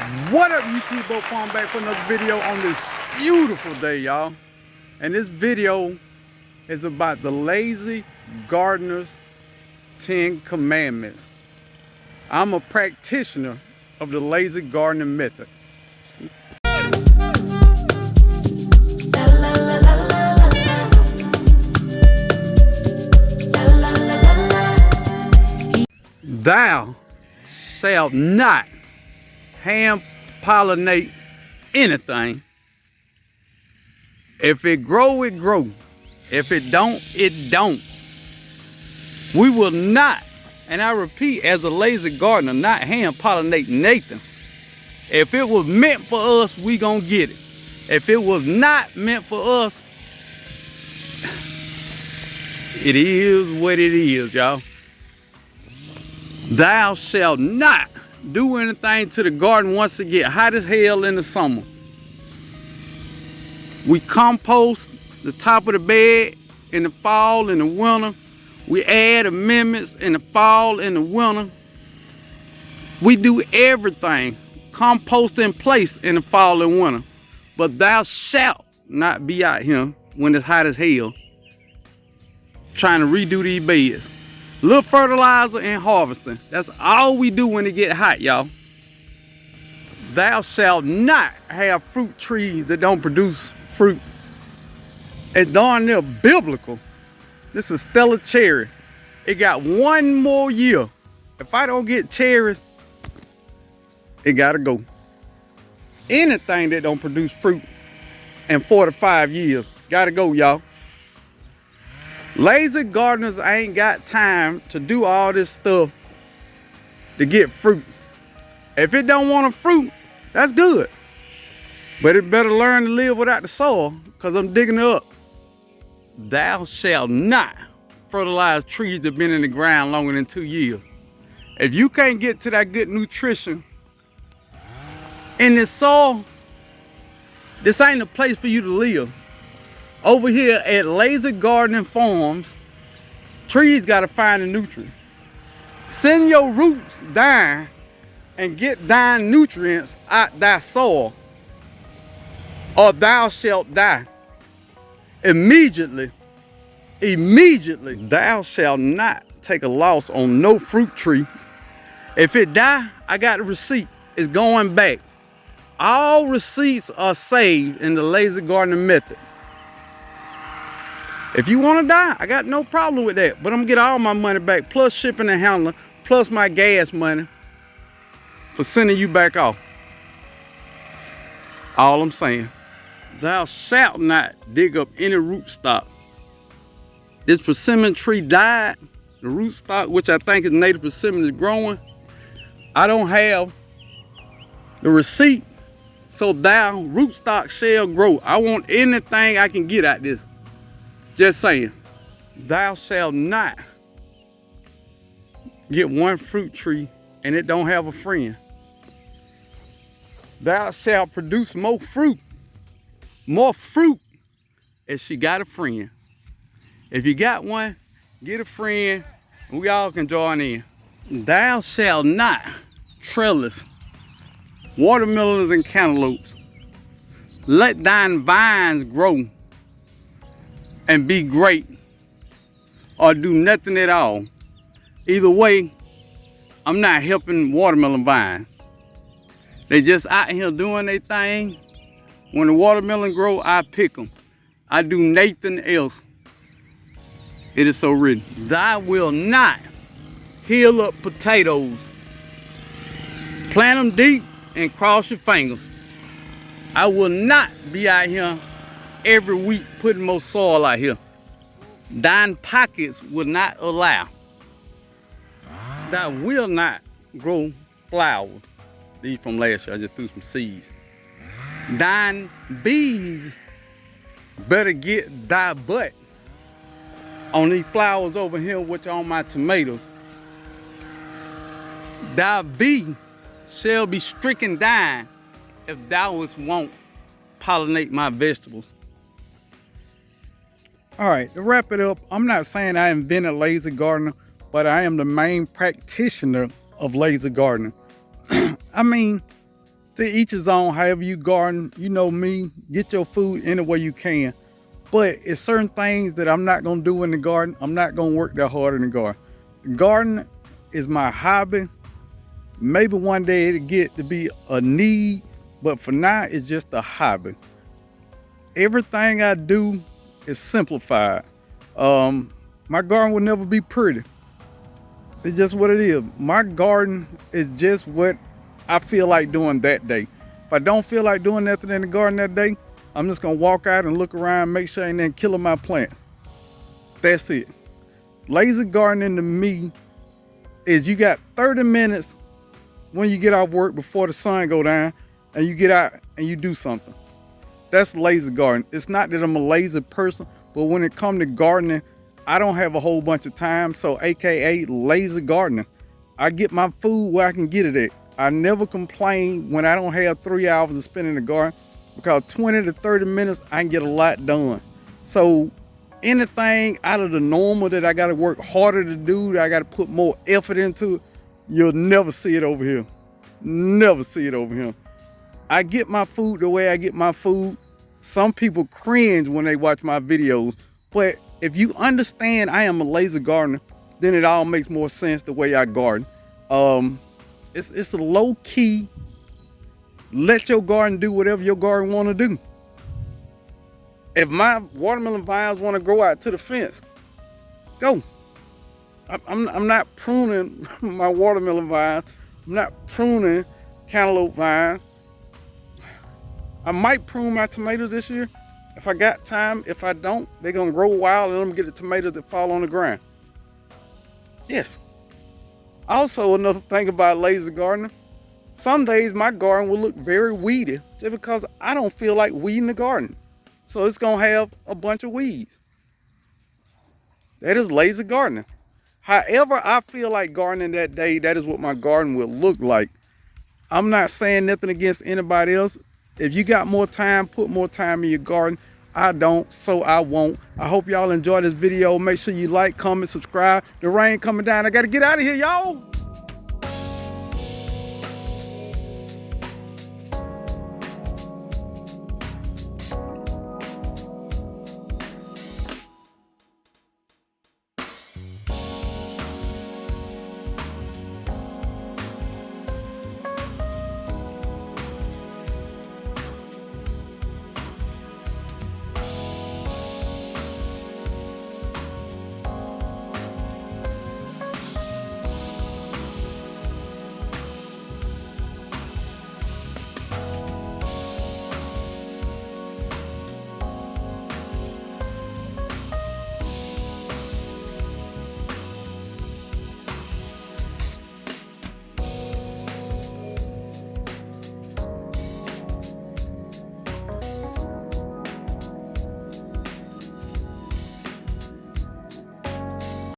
What up, YouTube? Bo Farm back for another video on this beautiful day, y'all. And this video is about the lazy gardener's 10 commandments. I'm a practitioner of the lazy gardening method. Thou shalt not hand pollinate anything. If it grow, it grow. If it don't, it don't. We will not, and I repeat, as a lazy gardener, not hand pollinate Nathan. If it was meant for us, we gonna get it. If it was not meant for us, it is what it is, y'all. Thou shalt not do anything to the garden once it get hot as hell in the summer. We compost the top of the bed in the fall and the winter. We add amendments in the fall and the winter. We do everything. Compost in place in the fall and winter. But thou shalt not be out here when it's hot as hell trying to redo these beds. Little fertilizer and harvesting. That's all we do when it get hot, y'all. Thou shalt not have fruit trees that don't produce fruit. It's darn near biblical. This is Stella cherry. It got one more year. If I don't get cherries, it gotta go. Anything that don't produce fruit in 4 to 5 years, gotta go, y'all. Lazy gardeners ain't got time to do all this stuff to get fruit. If it don't want a fruit, that's good. But it better learn to live without the soil, because I'm digging it up. Thou shalt not fertilize trees that have been in the ground longer than 2 years. If you can't get to that good nutrition in this soil, this ain't a place for you to live. Over here at Lazy Gardening Farms, trees gotta find the nutrient. Send your roots down and get thine nutrients out thy soil, or thou shalt die. Immediately, thou shalt not take a loss on no fruit tree. If it die, I got a receipt. It's going back. All receipts are saved in the lazy gardening method. If you want to die, I got no problem with that. But I'm going to get all my money back, plus shipping and handling, plus my gas money for sending you back off. All I'm saying. Thou shalt not dig up any rootstock. This persimmon tree died. The rootstock, which I think is native persimmon, is growing. I don't have the receipt, so thou rootstock shall grow. I want anything I can get out this. Just saying. Thou shalt not get one fruit tree and it don't have a friend. Thou shalt produce more fruit if she got a friend. If you got one, get a friend and we all can join in. Thou shalt not trellis watermelons and cantaloupes. Let thine vines grow and be great, or do nothing at all. Either way, I'm not helping watermelon vines. They just out here doing their thing. When the watermelon grow, I pick them. I do nothing else. It is so written. Thou will not heal up potatoes. Plant them deep and cross your fingers. I will not be out here every week putting more soil out here. Thine pockets will not allow. Thou will not grow flowers. These from last year, I just threw some seeds. Thine bees better get thy butt on these flowers over here, which are on my tomatoes. Thy bee shall be stricken down if thou won't pollinate my vegetables. All right, to wrap it up, I'm not saying I invented lazy gardener, but I am the main practitioner of lazy gardening. I mean, To each his own. However you garden, you know me, get your food any way you can. But it's certain things that I'm not gonna do in the garden. I'm not gonna work that hard in the garden. Gardening is my hobby. Maybe one day it'll get to be a need, but for now it's just a hobby. Everything I do is simplified. My garden will never be pretty. It's just what it is. My garden is just what I feel like doing that day. If I don't feel like doing nothing in the garden that day, I'm just gonna walk out and look around, make sure I ain't then killing my plants. That's it. Lazy gardening to me is you got 30 minutes when you get off work before the sun go down, and you get out and you do something. That's lazy gardening. It's not that I'm a lazy person, but when it comes to gardening, I don't have a whole bunch of time, so AKA lazy gardening. I get my food where I can get it at. I never complain when I don't have 3 hours to spend in the garden, because 20 to 30 minutes, I can get a lot done. So anything out of the normal that I gotta work harder to do, that I gotta put more effort into, you'll never see it over here. Never see it over here. I get my food the way I get my food. Some people cringe when they watch my videos, but if you understand I am a lazy gardener, then it all makes more sense the way I garden. It's a low key, let your garden do whatever your garden want to do. If my watermelon vines want to grow out to the fence, go. I'm not pruning my watermelon vines. I'm not pruning cantaloupe vines. I might prune my tomatoes this year if I got time. If I don't, they're gonna grow wild and I'm gonna get the tomatoes that fall on the ground. Yes. Also, another thing about lazy gardening, some days my garden will look very weedy just because I don't feel like weeding the garden. So it's gonna have a bunch of weeds. That is lazy gardening. However I feel like gardening that day, that is what my garden will look like. I'm not saying nothing against anybody else. If you got more time, put more time in your garden. I don't, so I won't. I hope y'all enjoy this video. Make sure you like, comment, subscribe. The rain coming down. I gotta get out of here, y'all.